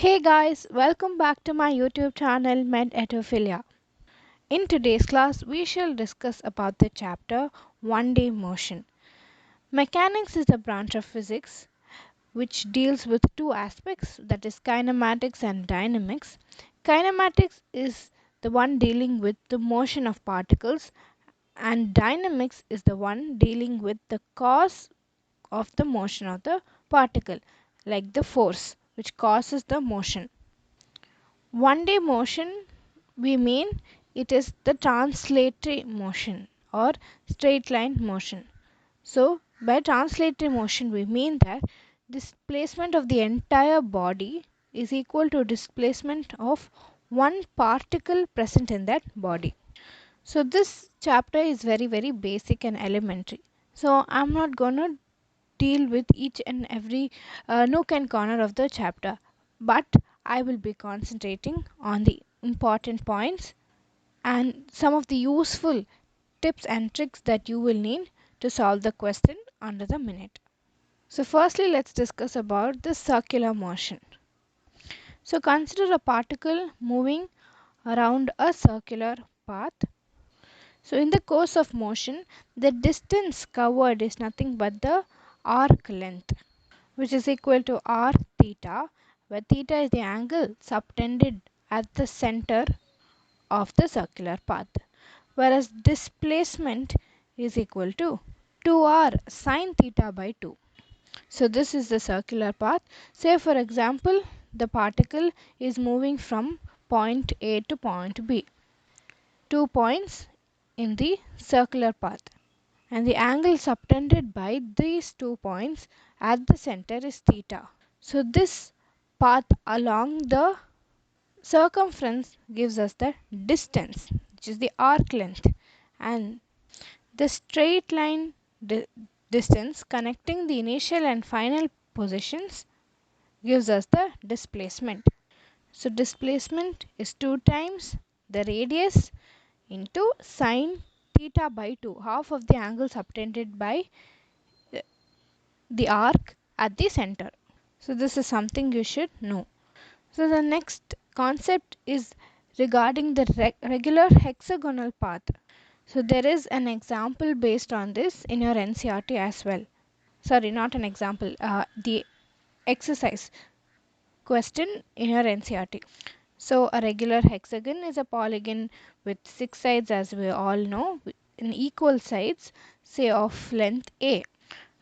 Hey guys, welcome back to my YouTube channel Med Etophilia. In today's class, we shall discuss about the chapter one-day motion. Mechanics is a branch of physics which deals with two aspects, that is kinematics and dynamics. Kinematics is the one dealing with the motion of particles and dynamics is the one dealing with the cause of the motion of the particle, like the force which causes the motion. One day motion, we mean it is the translatory motion or straight line motion. So by translatory motion we mean that displacement of the entire body is equal to displacement of one particle present in that body. So this chapter is very basic and elementary. So I'm not gonna deal with each and every nook and corner of the chapter, but I will be concentrating on the important points and some of the useful tips and tricks that you will need to solve the question under the minute. So firstly, let's discuss about the circular motion. So consider a particle moving around a circular path. So in the course of motion, the distance covered is nothing but the arc length, which is equal to r theta, where theta is the angle subtended at the center of the circular path, whereas displacement is equal to 2r sine theta by 2. So this is the circular path. Say for example, the particle is moving from point A to point B, 2 points in the circular path, and the angle subtended by these 2 points at the center is theta. So this path along the circumference gives us the distance, which is the arc length, and the straight line distance connecting the initial and final positions gives us the displacement. So displacement is 2 times the radius into sine theta by 2, half of the angle subtended by the arc at the center. So this is something you should know. So the next concept is regarding the regular hexagonal path. So there is an example based on this in your NCERT as well. Sorry, not an example, the exercise question in your NCERT. So a regular hexagon is a polygon with 6 sides, as we all know, in equal sides, say of length A,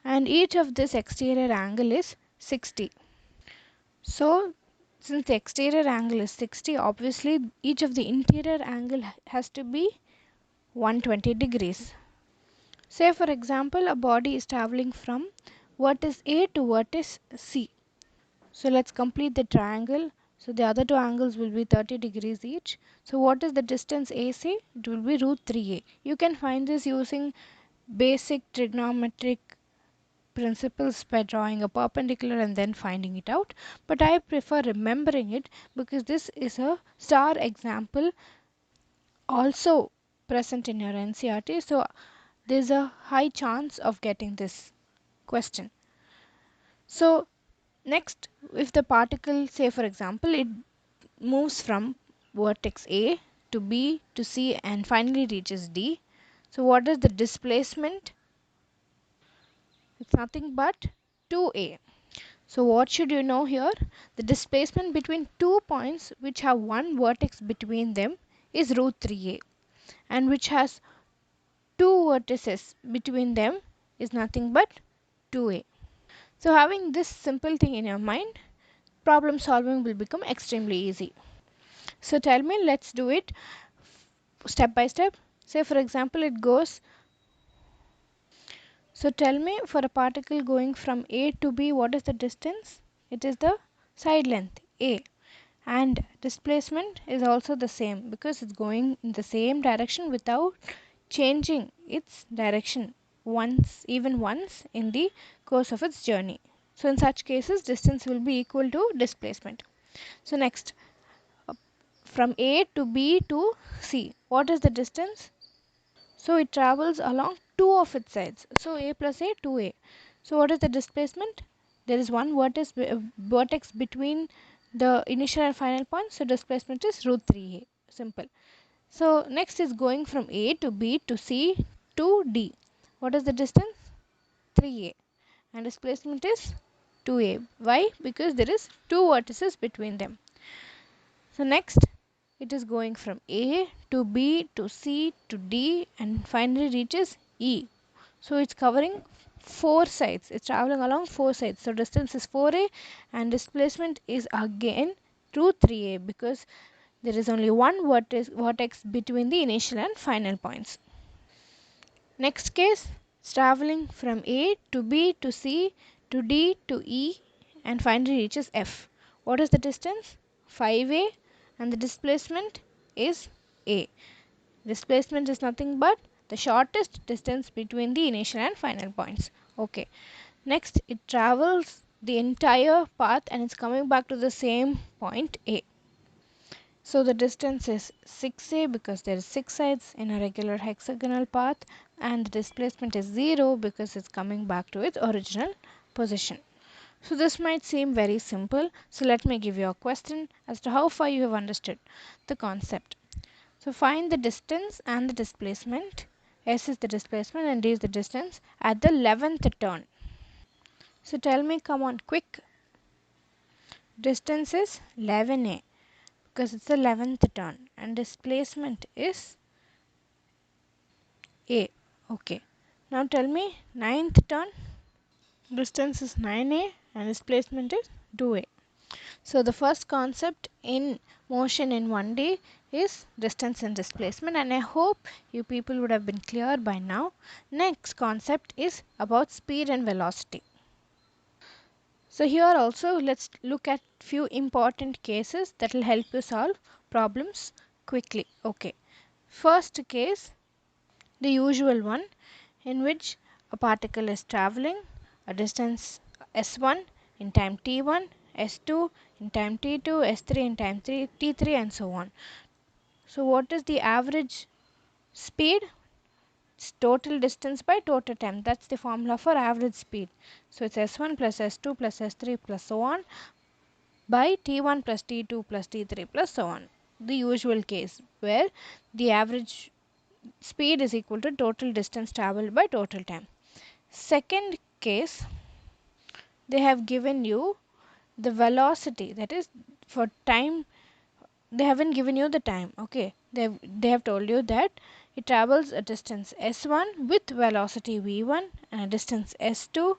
and each of this exterior angle is 60. So since the exterior angle is 60, obviously each of the interior angle has to be 120 degrees. Say for example, a body is traveling from vertex A to vertex C. So let's complete the triangle. So the other two angles will be 30 degrees each. So what is the distance AC? It will be root 3a. You can find this using basic trigonometric principles by drawing a perpendicular and then finding it out. But I prefer remembering it because this is a star example also present in your NCERT. So there's a high chance of getting this question. So next, if the particle, say for example, it moves from vertex A to B to C and finally reaches D. So what is the displacement? It's nothing but 2a. So what should you know here? The displacement between 2 points which have one vertex between them is root 3a, and which has two vertices between them is nothing but 2a. So having this simple thing in your mind, problem solving will become extremely easy. So tell me, let's do it step by step. Say for example, it goes. So tell me, for a particle going from A to B, what is the distance? It is the side length A, and displacement is also the same because it's going in the same direction without changing its direction even once in the course of its journey. So in such cases, distance will be equal to displacement. So next, from A to B to C, what is the distance? So it travels along two of its sides. So A plus A, 2A. So what is the displacement? There is one vertex between the initial and final point, so displacement is root 3a. Simple. So next is going from A to B to C to D. What is the distance? 3a, and displacement is 2a. Why? Because there is two vertices between them. So next it is going from A to B to C to D and finally reaches E. So it's covering four sides. It's traveling along four sides. So distance is 4a and displacement is again root 3a because there is only one vertex between the initial and final points. Next case, traveling from A to B to C to D to E and finally reaches F. What is the distance? 5a and the displacement is a. Displacement is nothing but the shortest distance between the initial and final points. Okay. Next, it travels the entire path and it's coming back to the same point A. So the distance is 6a because there is 6 sides in a regular hexagonal path, and the displacement is 0 because it's coming back to its original position. So this might seem very simple. So let me give you a question as to how far you have understood the concept. So find the distance and the displacement. S is the displacement and D is the distance at the 11th turn. So tell me, come on, quick. Distance is 11a because it's the 11th turn and displacement is a. Okay. Now tell me, ninth turn. Distance is 9a and displacement is 2a. So the first concept in motion in 1D is distance and displacement, and I hope you people would have been clear by now. Next concept is about speed and velocity. So here also let's look at few important cases that will help you solve problems quickly. Okay. First case, the usual one, in which a particle is traveling a distance s1 in time t1, s2 in time t2, s3 in time t3 and so on. So what is the average speed? It's total distance by total time. That's the formula for average speed. So it's s1 plus s2 plus s3 plus so on by t1 plus t2 plus t3 plus so on. The usual case where the average speed is equal to total distance traveled by total time. Second case, they have given you the velocity, that is for time. They haven't given you the time. Okay, they have told you that it travels a distance s1 with velocity v1 and a distance s2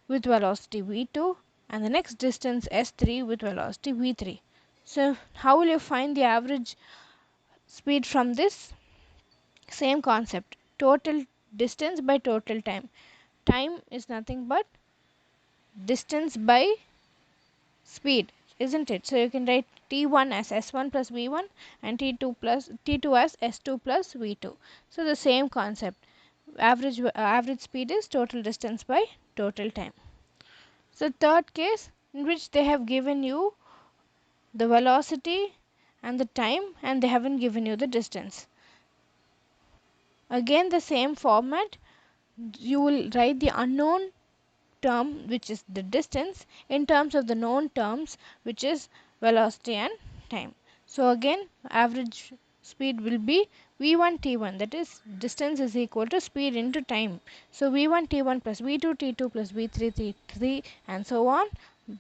with velocity v2 and the next distance s3 with velocity v3. So how will you find the average speed from this? Same concept, total distance by total time. Time is nothing but distance by speed, isn't it? So you can write t1 as s1 plus v1 and t2 as s2 plus v2. So the same concept, average speed is total distance by total time. So third case, in which they have given you the velocity and the time and they haven't given you the distance. Again the same format, you will write the unknown term, which is the distance, in terms of the known terms, which is velocity and time. So again average speed will be v1 t1, that is distance is equal to speed into time. So v1 t1 plus v2 t2 plus v3 t3 and so on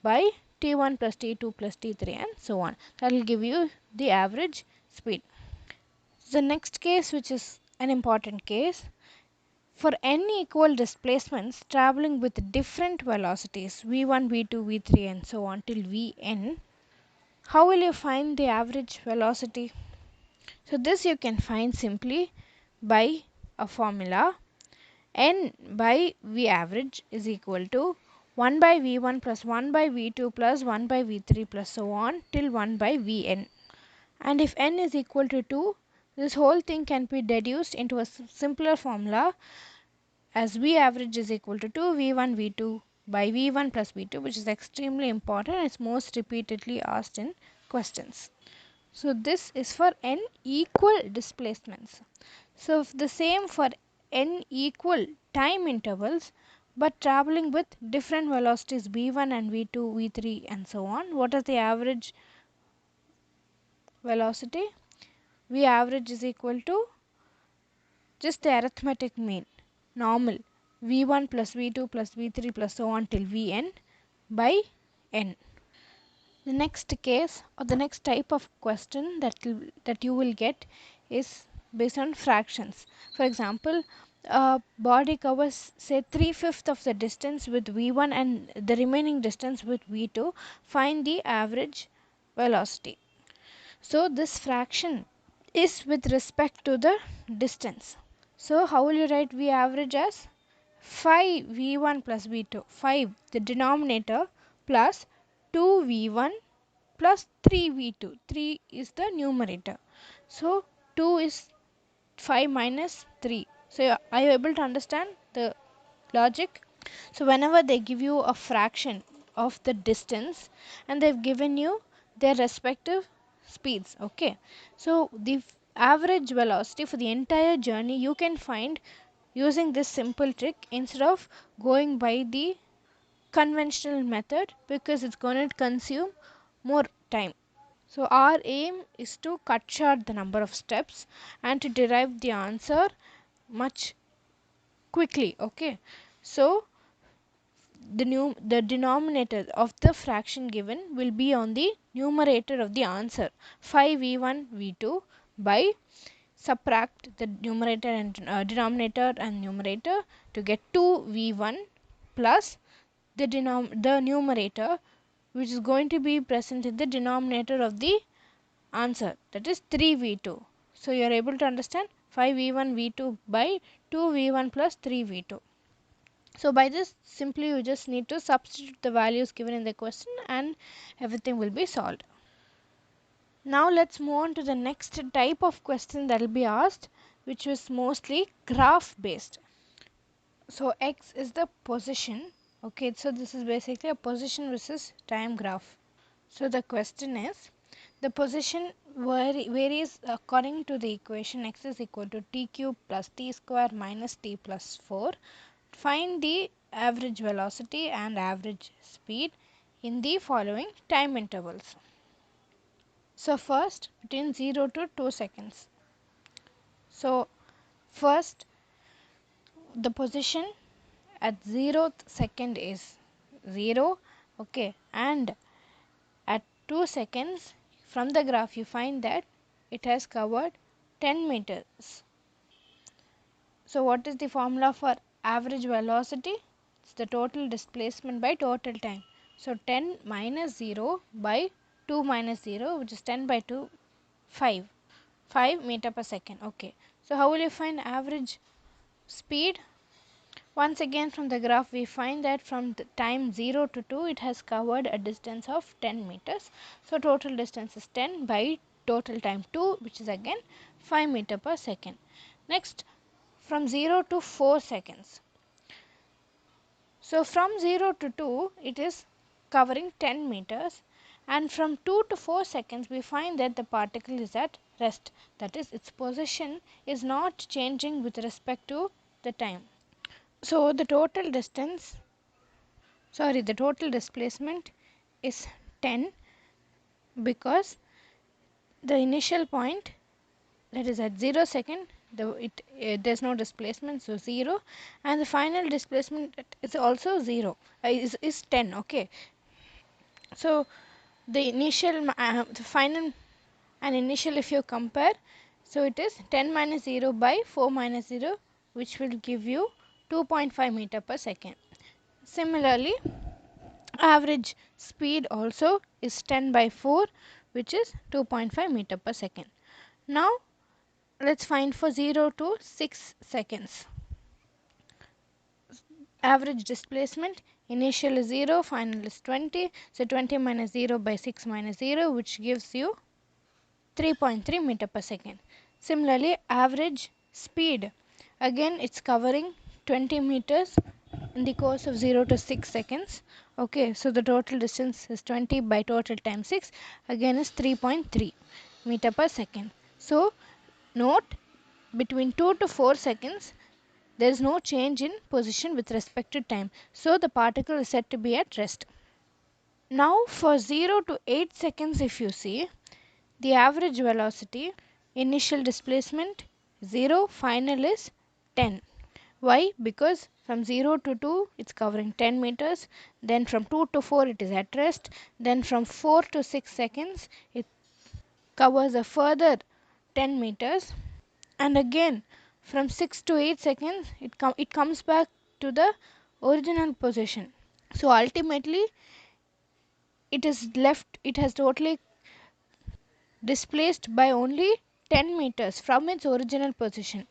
by t1 plus t2 plus t3 and so on. That will give you the average speed. The next case, which is an important case, for n equal displacements traveling with different velocities v1, v2, v3 and so on till vn, how will you find the average velocity? So this you can find simply by a formula. N by v average is equal to 1 by v1 plus 1 by v2 plus 1 by v3 plus so on till 1 by vn. And if n is equal to 2, this whole thing can be deduced into a simpler formula as v average is equal to 2 v1 v2 by v1 plus v2, which is extremely important. It's most repeatedly asked in questions. So this is for n equal displacements. So the same for n equal time intervals, but traveling with different velocities v1 and v2, v3 and so on. What is the average velocity? V average is equal to just the arithmetic mean, normal, v1 plus v2 plus v3 plus so on till vn by n. The next case or the next type of question that you will get is based on fractions. For example, a body covers say 3/5 of the distance with v1 and the remaining distance with v2. Find the average velocity. So this fraction is with respect to the distance. So how will you write v average as 5 v1 plus v2? 5 the denominator plus 2 v1 plus 3 v2. 3 is the numerator. So 2 is 5 minus 3. So are you able to understand the logic? So whenever they give you a fraction of the distance and they've given you their respective speeds, okay, so the average velocity for the entire journey you can find using this simple trick instead of going by the conventional method, because it's going to consume more time. So our aim is to cut short the number of steps and to derive the answer much quickly, okay. So the denominator of the fraction given will be on the numerator of the answer, 5v1 v2 by subtract the numerator and denominator and numerator to get 2v1 plus the numerator which is going to be present in the denominator of the answer, that is 3v2. So you are able to understand 5v1 v2 by 2v1 plus 3v2. So by this simply you just need to substitute the values given in the question and everything will be solved. Now let's move on to the next type of question that will be asked, which was mostly graph based. So x is the position, okay, so this is basically a position versus time graph. So the question is, the position varies according to the equation x is equal to t cube plus t square minus t plus 4. Find the average velocity and average speed in the following time intervals. So first between 0 to 2 seconds. So first the position at 0th second is 0, okay, and at 2 seconds from the graph you find that it has covered 10 meters. So what is the formula for average velocity? It's the total displacement by total time. So 10 minus 0 by 2 minus 0, which is 10 by 2, 5 meter per second. Okay. So how will you find average speed? Once again from the graph we find that from the time 0 to 2 it has covered a distance of 10 meters. So total distance is 10 by total time 2, which is again 5 meter per second. Next, from 0 to 4 seconds. So from 0 to 2 it is covering 10 meters, and from 2 to 4 seconds we find that the particle is at rest, that is its position is not changing with respect to the time. So the total displacement is 10, because the initial point, that is at 0 second, there's no displacement, so 0, and the final displacement is also 0, is 10, okay. So the the final and initial if you compare, so it is 10 minus 0 by 4 minus 0, which will give you 2.5 meter per second. Similarly, average speed also is 10 by 4, which is 2.5 meter per second. Now let's find for 0 to 6 seconds. Average displacement, initial is 0, final is 20. So 20 minus 0 by 6 minus 0, which gives you 3.3 meter per second. Similarly, average speed, again it's covering 20 meters in the course of 0 to 6 seconds. Okay, so the total distance is 20 by total time 6, again is 3.3 meter per second. So note, between 2 to 4 seconds there is no change in position with respect to time. So the particle is said to be at rest. Now for 0 to 8 seconds, if you see, the average velocity, initial displacement 0, final is 10. Why? Because from 0 to 2 it's covering 10 meters, then from 2 to 4 it is at rest, then from 4 to 6 seconds it covers a further 10 meters, and again from 6 to 8 seconds it comes back to the original position. So ultimately it has totally displaced by only 10 meters from its original position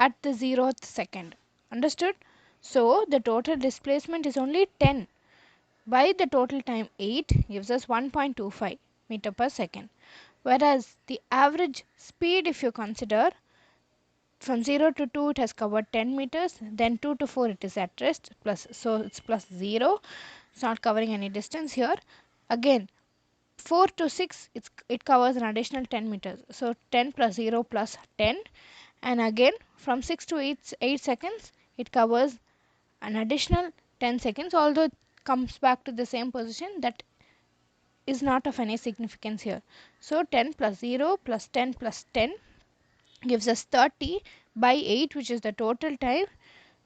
at the 0th second. Understood? So the total displacement is only 10 by the total time 8 gives us 1.25 meter per second. Whereas the average speed, if you consider, from 0 to 2 it has covered 10 meters, then 2 to 4 it is at rest, plus, so it's plus 0, it's not covering any distance here. Again 4 to 6 it covers an additional 10 meters, so 10 plus 0 plus 10, and again from 6 to 8 seconds it covers an additional 10 seconds, although it comes back to the same position, that is not of any significance here. So 10 plus 0 plus 10 plus 10 gives us 30 by 8, which is the total time.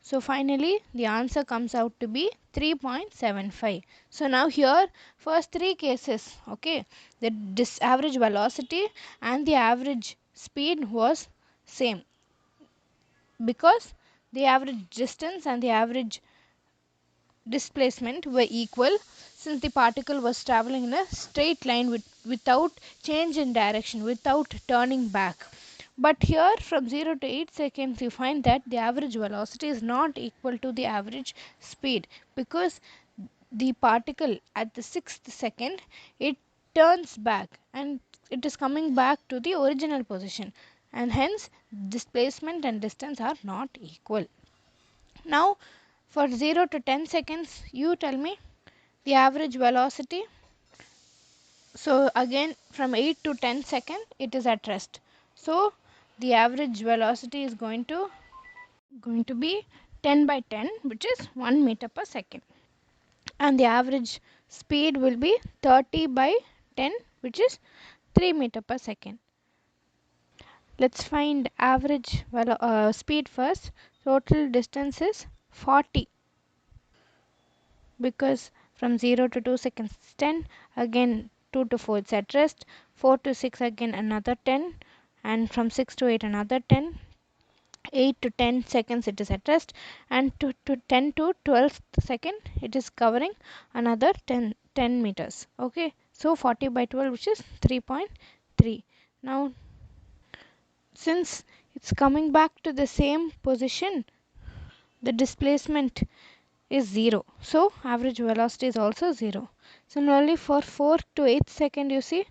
So finally the answer comes out to be 3.75. So now here first three cases, okay, this average velocity and the average speed was same, because the average distance and the average displacement were equal, since the particle was traveling in a straight line without change in direction, without turning back. But here from 0 to 8 seconds you find that the average velocity is not equal to the average speed, because the particle at the 6th second it turns back and it is coming back to the original position, and hence displacement and distance are not equal. Now for 0 to 10 seconds you tell me the average velocity. So again from 8 to 10 seconds it is at rest, so the average velocity is going to be 10 by 10, which is 1 meter per second, and the average speed will be 30 by 10, which is 3 meter per second. Let's find average speed first. Total distance is 40, because from 0 to 2 seconds it's 10, again 2 to 4 it's at rest, 4 to 6 again another 10, and from 6 to 8 another 10, 8 to 10 seconds it is at rest, and to 10 to 12 second it is covering another 10 meters. Okay, so 40 by 12, which is 3.3. Now since it's coming back to the same position, the displacement is 0, so average velocity is also 0. Similarly for 4 to 8 second, you see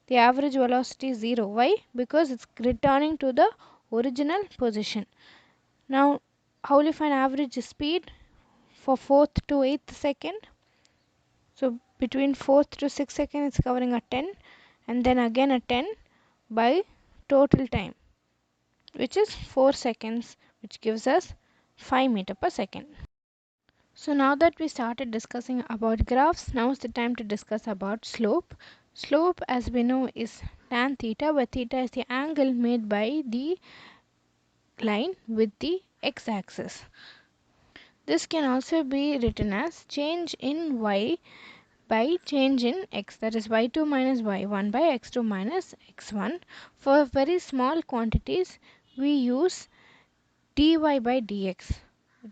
the average velocity is 0. Why? Because it's returning to the original position. Now how will you find average speed for 4th to 8th second? So between 4th to 6th second it's covering a 10, and then again a 10 by total time, which is 4 seconds, which gives us 5 meter per second. So now that we started discussing about graphs, now is the time to discuss about slope. Slope, as we know, is tan theta, where theta is the angle made by the line with the x-axis. This can also be written as change in y by change in x, that is y2 minus y1 by x2 minus x1. For very small quantities we use dy by dx,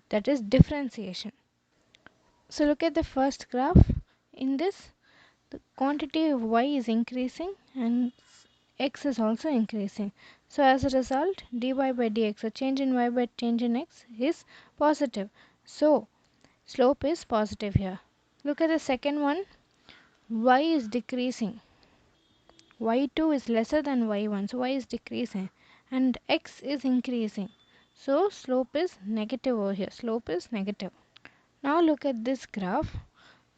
that is differentiation. So look at the first graph. In this, the quantity of y is increasing and x is also increasing. So as a result, dy by dx, a change in y by change in x, is positive. So slope is positive here. Look at the second one. Y is decreasing. Y2 is lesser than y1, so y is decreasing, and x is increasing. So slope is negative over here. Slope is negative. Now look at this graph.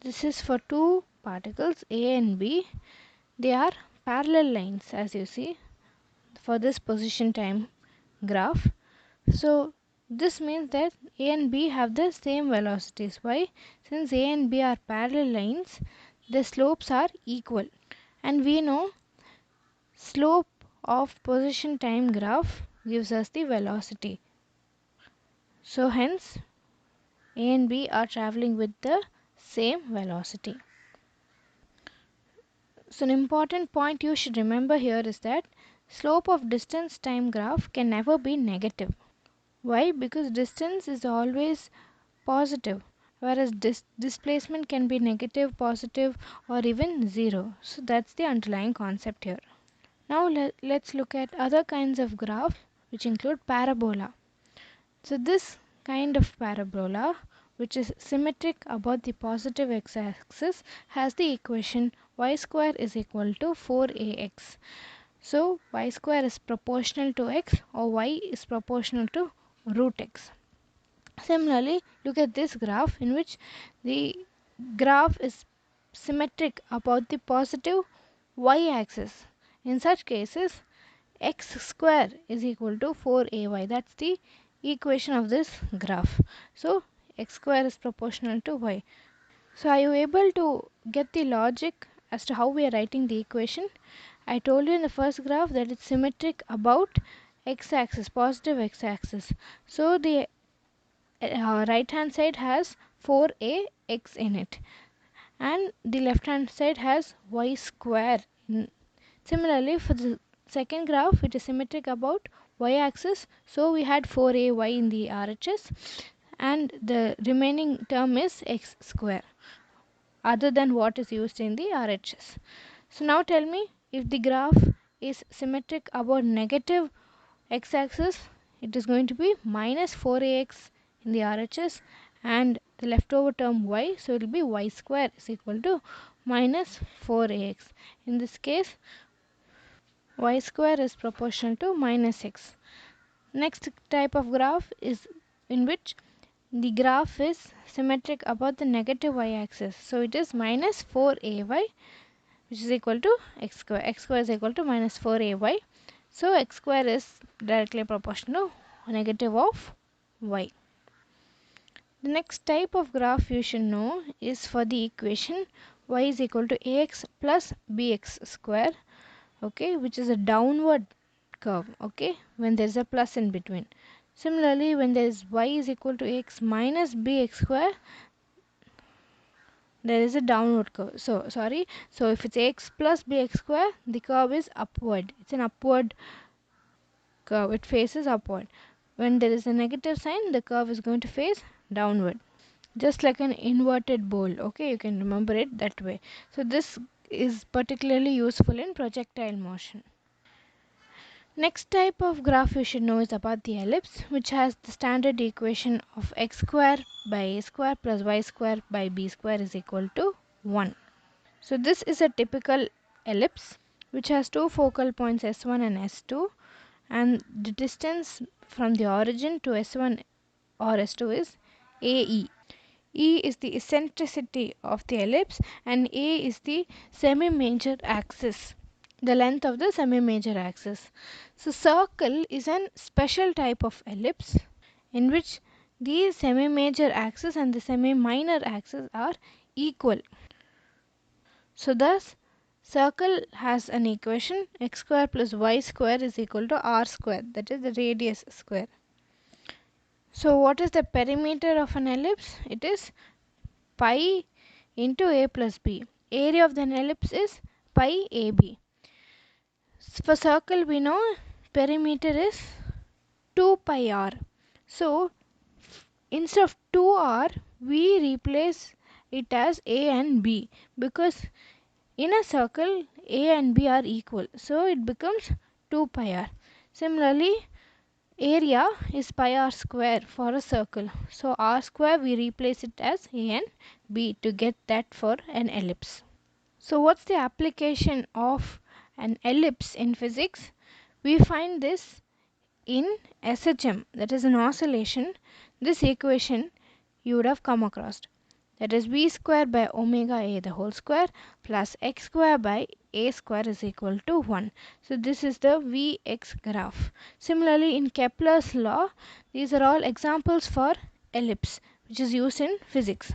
This is for two particles A and B. They are parallel lines, as you see for this position time graph. So This means that A and B have the same velocities. Why? Since A and B are parallel lines, the slopes are equal. And we know slope of position time graph gives us the velocity. So hence A and B are traveling with the same velocity. So an important point you should remember here is that slope of distance time graph can never be negative. Why? Because distance is always positive, whereas displacement can be negative, positive, or even zero. So that's the underlying concept here. Now let's look at other kinds of graph which include parabola. So this kind of parabola which is symmetric about the positive x-axis has the equation y square is equal to 4ax. So y square is proportional to x or y is proportional to root x. Similarly, look at this graph in which the graph is symmetric about the positive y-axis. In such cases, x square is equal to 4ay. That's the equation of this graph. So, x square is proportional to y. So, are you able to get the logic as to how we are writing the equation? I told you in the first graph that it's symmetric about x-axis, positive x-axis. So, the right hand side has 4ax in it and the left hand side has y square. Similarly, for the second graph it is symmetric about y axis, so we had 4ay in the RHS and the remaining term is x square other than what is used in the RHS. So now tell me, if the graph is symmetric about negative x-axis, it is going to be minus 4ax in the RHS and the leftover term y, so it will be y square is equal to minus 4ax. In this case, y square is proportional to minus x. Next type of graph is in which the graph is symmetric about the negative y-axis. So it is minus 4ay which is equal to x square. X square is equal to minus 4ay. So x square is directly proportional to negative of y. The next type of graph you should know is for the equation y is equal to ax plus bx square, okay, which is a downward curve, okay, when there is a plus in between. Similarly, when there is y is equal to x minus bx square, there is a downward curve. So if it's x plus bx square, the curve is upward. It's an upward curve. It faces upward. When there is a negative sign, the curve is going to face downward. Just like an inverted bowl. Okay, you can remember it that way. So this is particularly useful in projectile motion. Next type of graph you should know is about the ellipse, which has the standard equation of x square by a square plus y square by b square is equal to 1. So this is a typical ellipse which has two focal points S1 and S2, and the distance from the origin to S1 or S2 is AE. E is the eccentricity of the ellipse and A is the semi-major axis, the length of the semi-major axis. So circle is an special type of ellipse in which the semi-major axis and the semi-minor axis are equal. So thus circle has an equation x square plus y square is equal to r square, that is the radius square. So what is the perimeter of an ellipse? It is pi into a plus b. Area of the ellipse is pi ab. For circle we know perimeter is 2 pi r. So instead of 2r we replace it as a and b, because in a circle a and b are equal, so it becomes 2 pi r. Similarly, area is pi r square for a circle, so r square we replace it as a and b to get that for an ellipse. So what's the application of an ellipse in physics? We find this in SHM, that is an oscillation. This equation you would have come across. that is v square by omega a the whole square plus x square by a square is equal to 1. So this is the Vx graph. Similarly, in Kepler's law, these are all examples for ellipse, which is used in physics.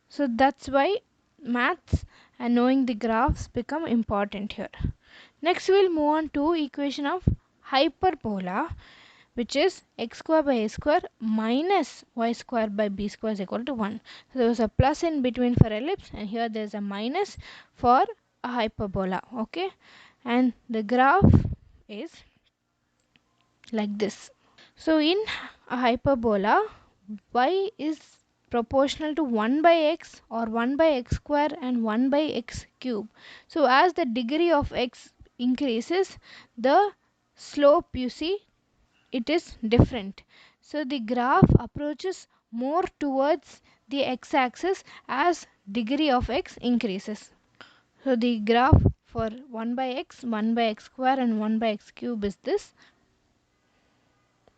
So that's why maths and knowing the graphs become important here. Next we'll move on to equation of hyperbola, which is x square by a square minus y square by b square is equal to 1. So there was a plus in between for ellipse, and here there is a minus for a hyperbola. Okay, and the graph is like this. So in a hyperbola, y is proportional to 1 by x or 1 by x square and 1 by x cube. So as the degree of x increases, the slope, you see, it is different. So the graph approaches more towards the x-axis as degree of x increases. So the graph for 1 by x, 1 by x square and 1 by x cube is this.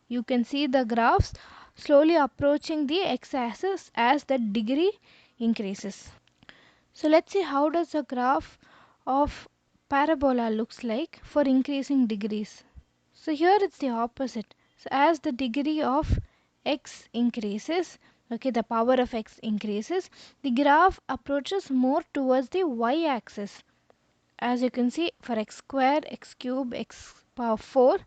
You can see the graphs slowly approaching the x-axis as the degree increases. So let's see how does the graph of parabola looks like for increasing degrees. So here it's the opposite. So as the degree of x increases, okay, the power of x increases, the graph approaches more towards the y-axis. As you can see, for x square, x cube, x power 4,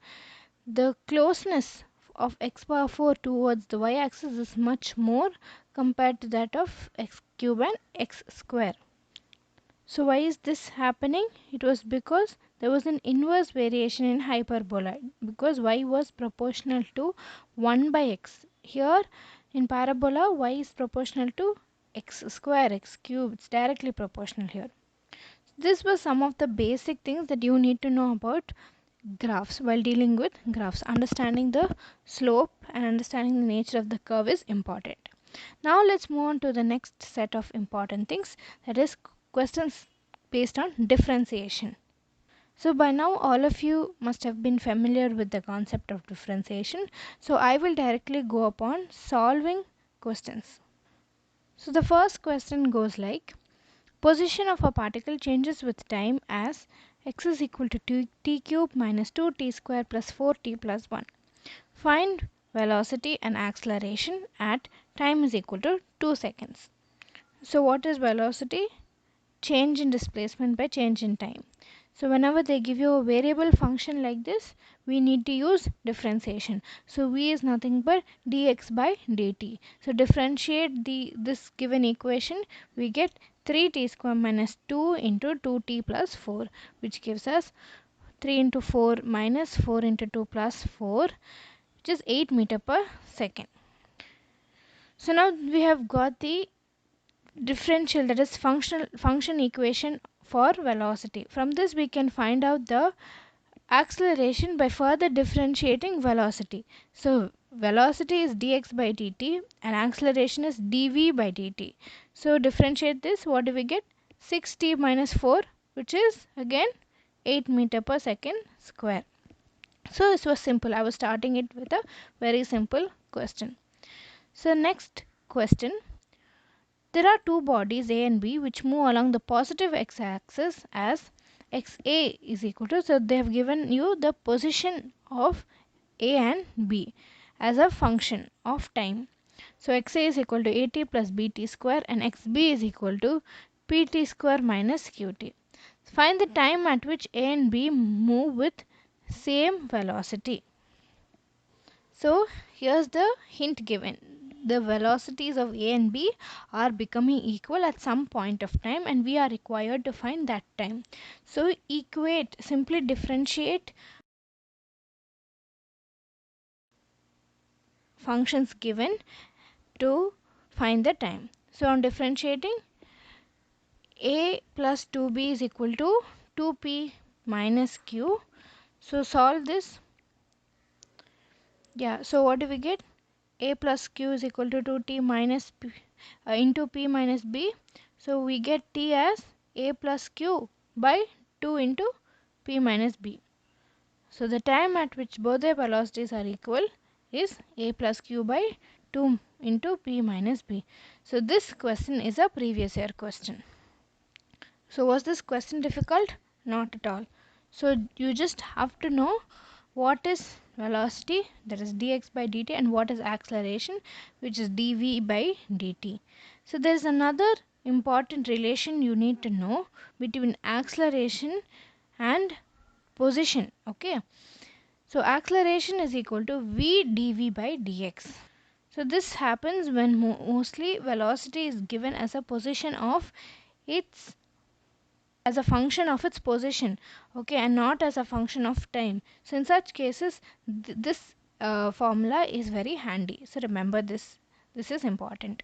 the closeness of x power 4 towards the y-axis is much more compared to that of x cube and x square. So why is this happening? It was because there was an inverse variation in hyperbola, because y was proportional to 1 by x. Here in parabola, y is proportional to x square, x cube. It's directly proportional here. This was some of the basic things that you need to know about graphs while dealing with graphs. Understanding the slope and understanding the nature of the curve is important. Now let's move on to the next set of important things, that is questions based on differentiation. So by now all of you must have been familiar with the concept of differentiation. So I will directly go upon solving questions. So the first question goes like, position of a particle changes with time as x is equal to t cube minus 2t square plus 4t plus 1. Find velocity and acceleration at time is equal to 2 seconds. So what is velocity? Change in displacement by change in time. So whenever they give you a variable function like this, we need to use differentiation. So v is nothing but dx by dt. So differentiate this given equation, we get 3t square minus 2 into 2t plus 4, which gives us 3 into 4 minus 4 into 2 plus 4, which is 8 meter per second. So now we have got the differential, that is function equation for velocity. From this we can find out the acceleration by further differentiating velocity. So velocity is dx by dt and acceleration is dv by dt. So differentiate this, what do we get? 6t minus 4, which is again 8 meter per second square. So this was simple. I was starting it with a very simple question. So next question. There are two bodies A and B which move along the positive x-axis as xa is equal to, so they have given you the position of A and B as a function of time. So xa is equal to at plus bt square and xb is equal to pt square minus qt. Find the time at which A and B move with same velocity. So here's the hint given. The velocities of A and B are becoming equal at some point of time and we are required to find that time. So equate, simply differentiate functions given to find the time. So on differentiating, A plus 2B is equal to 2P minus Q. So solve this. Yeah, so what do we get? A plus Q is equal to 2T minus P, into P minus B. So we get T as A plus Q by 2 into P minus B. So the time at which both the velocities are equal is A plus Q by 2 into p minus b. So this question is a previous year question. So was this question difficult? Not at all. So you just have to know what is velocity, that is dx by dt, and what is acceleration, which is dv by dt. So there is another important relation you need to know between acceleration and position. Okay, so acceleration is equal to v dv by dx. So this happens when mostly velocity is given as a position of its as a function of its position, okay, and not as a function of time. So in such cases this formula is very handy, so remember this is important.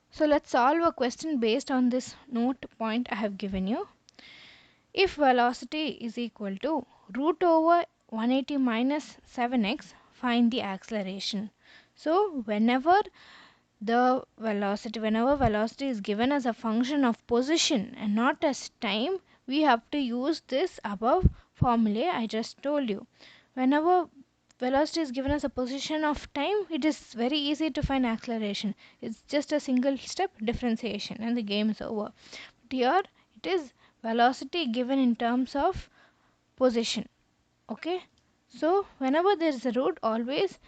So let's solve a question based on this note point I have given you. If velocity is equal to root over 180 minus 7x, find the acceleration. So whenever velocity is given as a function of position and not as time, we have to use this above formula I just told you. Whenever velocity is given as a position of time, it is very easy to find acceleration. It's just a single step differentiation and the game is over. But here it is velocity given in terms of position. Okay, so whenever there is a root, always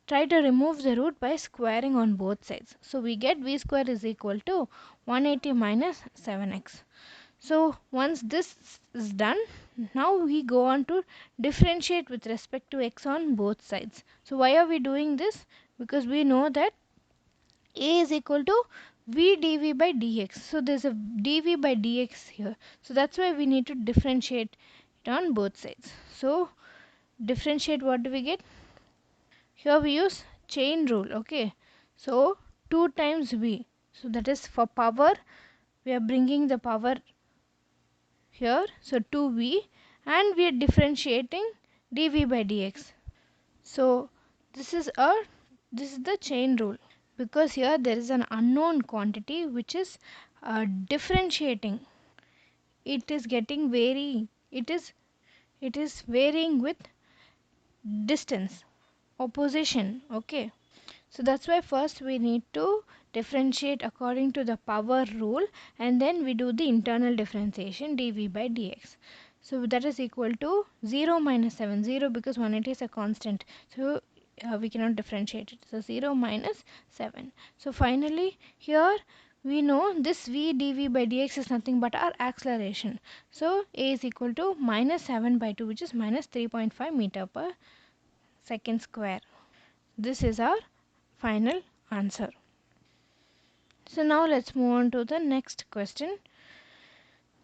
try to remove the root by squaring on both sides. So we get v square is equal to 180 minus 7x. So once this is done, now we go on to differentiate with respect to x on both sides. So why are we doing this? Because we know that a is equal to v dv by dx. So there's a dv by dx here. So that's why we need to differentiate it on both sides. So differentiate, what do we get? Here we use chain rule. Okay, so 2 times v, so that is for power, we are bringing the power here, so 2v, and we are differentiating dv by dx. So this is the chain rule, because here there is an unknown quantity which is differentiating. It is getting varying, it is varying with distance or position. Okay, so that's why first we need to differentiate according to the power rule, and then we do the internal differentiation dv by dx. So that is equal to 0 minus 7, 0 because 180 is a constant, so we cannot differentiate it, so 0 minus 7. So finally here we know this v dv by dx is nothing but our acceleration. So a is equal to minus 7 by 2, which is minus 3.5 meter per second square. This is our final answer. So now let's move on to the next question.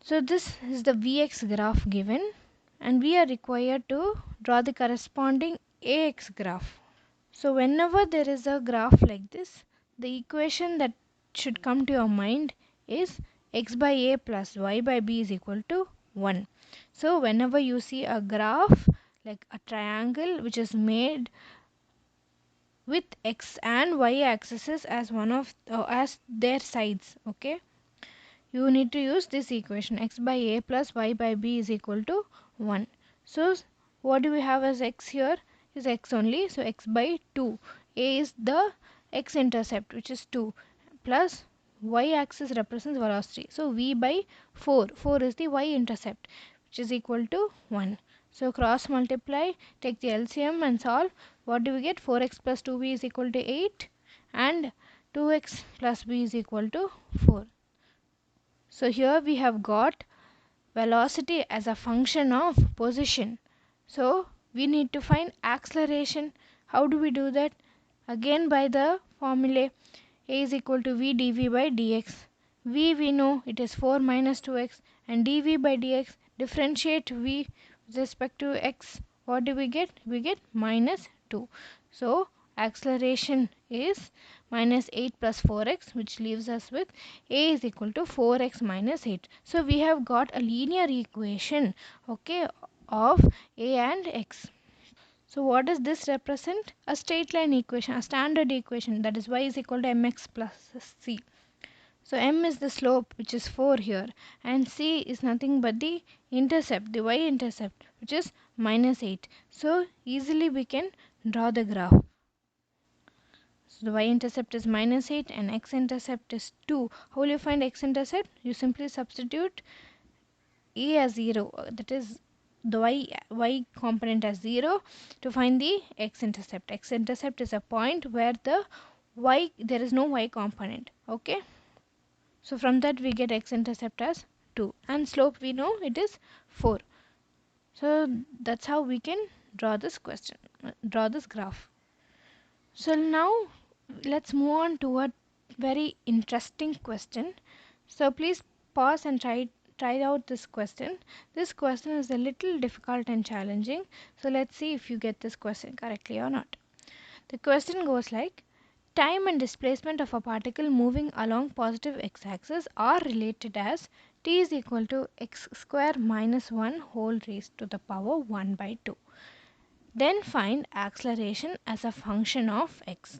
So this is the Vx graph given, and we are required to draw the corresponding Ax graph. So whenever there is a graph like this, the equation that should come to your mind is x by a plus y by b is equal to 1. So whenever you see a graph like a triangle which is made with x and y axes as one of as their sides, okay, you need to use this equation, x by a plus y by b is equal to 1. So what do we have as x here is x only, so x by 2. A is the x intercept, which is 2, plus y axis represents velocity, so v by 4, 4 is the y intercept, which is equal to 1. So cross multiply, take the LCM and solve. What do we get? 4x plus 2b is equal to 8, and 2x plus b is equal to 4. So here we have got velocity as a function of position. So we need to find acceleration. How do we do that? Again by the formula, a is equal to v dv by dx. V we know it is 4 minus 2x, and dv by dx, differentiate v with respect to x. What do we get? We get minus 2. So acceleration is minus 8 plus 4x, which leaves us with a is equal to 4x minus 8. So we have got a linear equation, okay, of a and x. So what does this represent? A straight line equation, a standard equation, that is y is equal to mx plus c. So m is the slope, which is 4 here, and c is nothing but the intercept, the y-intercept, which is minus 8. So easily we can draw the graph. So the y-intercept is -8 and x-intercept is 2. How will you find x-intercept? You simply substitute a as 0, that is the y component as 0, to find the x-intercept. X-intercept is a point where there is no y component. Okay, so from that we get x-intercept as 2 and slope we know it is 4. So that's how we can draw this graph. So now let's move on to a very interesting question. So please pause and try out this question. This question is a little difficult and challenging. So let's see if you get this question correctly or not. The question goes like, time and displacement of a particle moving along positive x-axis are related as t is equal to x square minus 1 whole raised to the power 1 by 2. Then find acceleration as a function of x.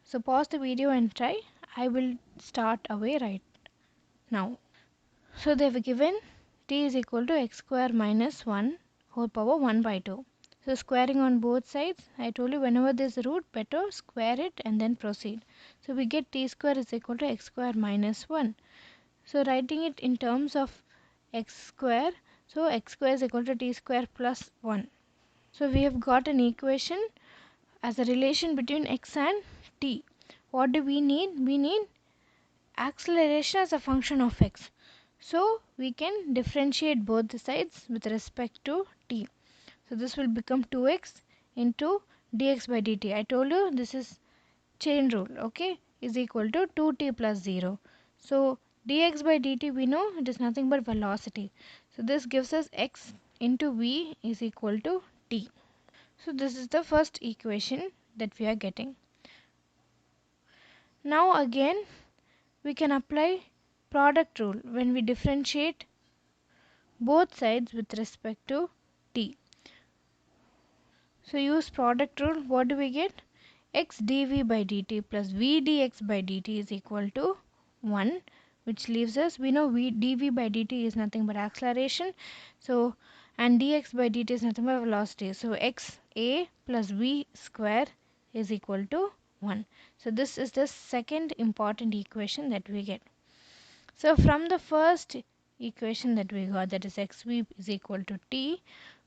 So pause the video and try. I will start away right now. So they've given t is equal to x square minus 1 whole power 1 by 2. So squaring on both sides, I told you whenever there's a root, better square it and then proceed. So we get t square is equal to x square minus 1. So writing it in terms of x square, so x square is equal to t square plus 1. So we have got an equation as a relation between x and t. What do we need? We need acceleration as a function of x. So we can differentiate both the sides with respect to t. So this will become 2x into dx by dt. I told you this is chain rule, okay, is equal to 2t plus 0. So dx by dt we know it is nothing but velocity. So this gives us x into v is equal to t. So this is the first equation that we are getting. Now again we can apply product rule when we differentiate both sides with respect to t. So use product rule. What do we get? X dv by dt plus v dx by dt is equal to 1, which leaves us, we know v dv by dt is nothing but acceleration, so and dx by dt is nothing but velocity. So x a plus v square is equal to 1. So this is the second important equation that we get. So from the first equation that we got, that is xv is equal to t,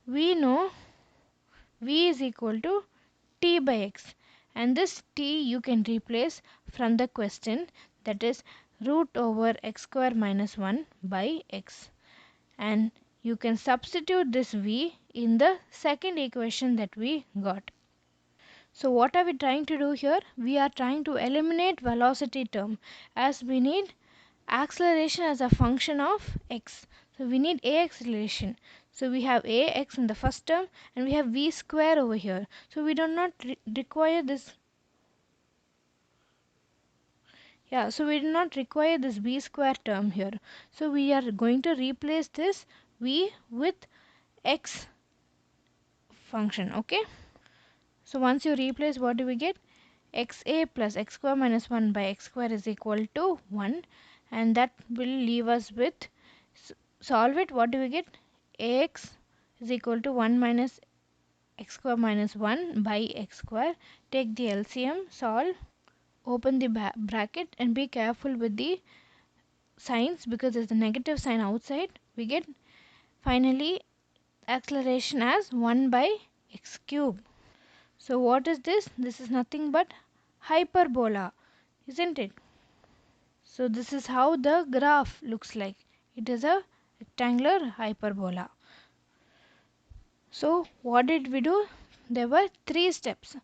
we know v is equal to t by x, and this t you can replace from the question, that is root over x square minus 1 by x, and you can substitute this v in the second equation that we got. So what are we trying to do here? We are trying to eliminate velocity term, as we need acceleration as a function of x. So we need a acceleration. So we have ax in the first term and we have v square over here. So we do not require this. Yeah, so we do not require this v square term here. So we are going to replace this v with x function. Okay. So once you replace, what do we get? Xa plus x square minus 1 by x square is equal to 1, and that will leave us with, solve it, what do we get? Ax is equal to 1 minus x square minus 1 by x square. Take the LCM, solve, open the bracket, and be careful with the signs because there's a negative sign outside. We get finally acceleration as 1 by x cube. So what is this? This is nothing but hyperbola, isn't it? So this is how the graph looks like. It is a rectangular hyperbola. So what did we do? There were 3 steps.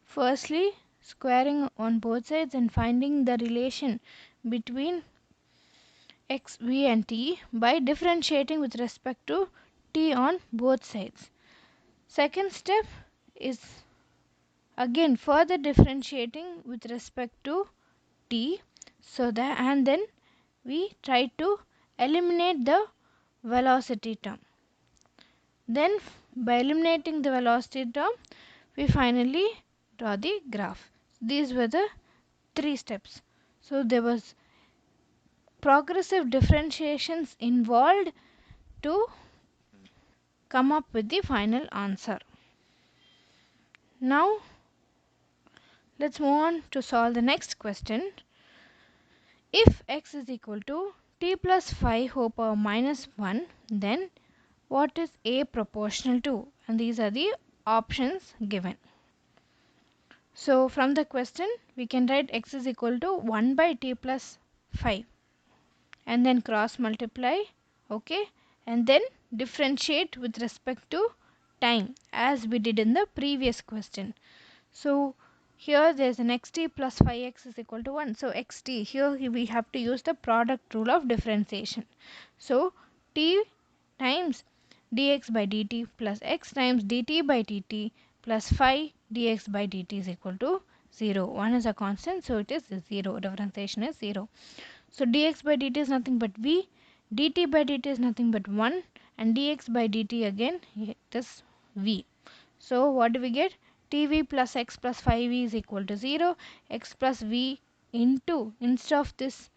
Firstly, squaring on both sides and finding the relation between x, v and t by differentiating with respect to t on both sides. Second step is again further differentiating with respect to t, so that, and then we try to eliminate the velocity term. Then by eliminating the velocity term, we finally draw the graph. These were the 3 steps. So there was progressive differentiations involved to come up with the final answer. Now Let's move on to solve the next question. If x is equal to t plus 5 whole power minus 1, then what is a proportional to? And these are the options given. So from the question we can write x is equal to 1 by t plus 5 and then cross multiply, okay, and then differentiate with respect to time as we did in the previous question. So here there is an xt plus 5x is equal to 1. So xt, here we have to use the product rule of differentiation. So t times dx by dt plus x times dt by dt plus 5 dx by dt is equal to 0. 1 is a constant, so it is 0. Differentiation is 0. So dx by dt is nothing but v, dt by dt is nothing but 1, and dx by dt again it is v. So what do we get? tv plus x plus 5v is equal to 0. X plus v into, instead of this,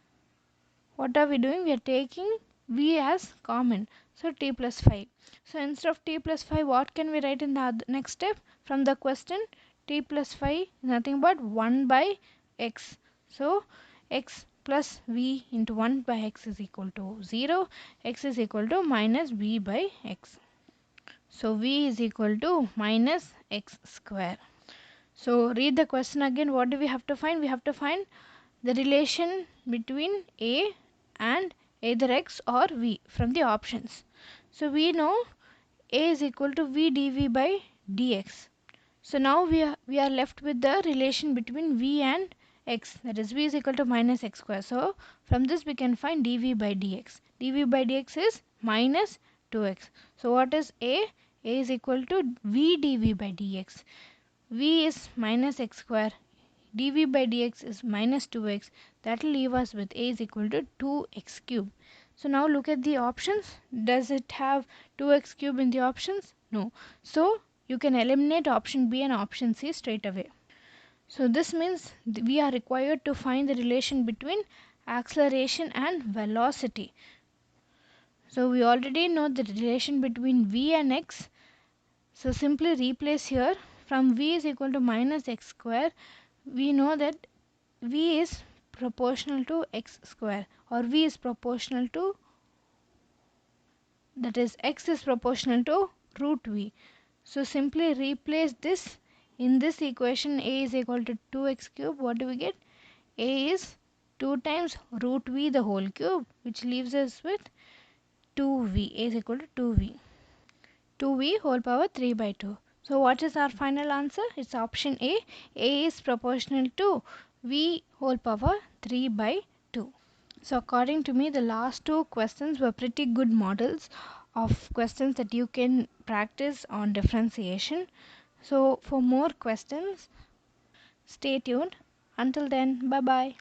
what are we doing? We are taking v as common. So t plus 5. So instead of t plus 5, what can we write in the next step? From the question, t plus 5 is nothing but 1 by x. So x plus v into 1 by x is equal to 0. X is equal to minus v by x. So v is equal to minus x square. So read the question again. What do we have to find? We have to find the relation between a and either x or v from the options. So we know a is equal to v dv by dx. So now we are left with the relation between v and x, that is v is equal to minus x square. So from this we can find dv by dx. dv by dx is minus 2x. So what is a? A is equal to v dv by dx. v is minus x square, dv by dx is minus 2x. That will leave us with a is equal to 2x cube. So now look at the options. Does it have 2x cube in the options? No. So you can eliminate option B and option C straight away. So this means we are required to find the relation between acceleration and velocity. So we already know the relation between v and x. So simply replace here. From v is equal to minus x square, we know that v is proportional to x square, or v is proportional to, that is x is proportional to root v. So simply replace this in this equation. A is equal to 2x cube. What do we get? A is 2 times root v the whole cube, which leaves us with 2v. A is equal to 2v. 2v whole power 3 by 2. So what is our final answer? It's option A. A is proportional to v whole power 3 by 2. So according to me, the last two questions were pretty good models of questions that you can practice on differentiation. So for more questions, stay tuned. Until then, bye bye.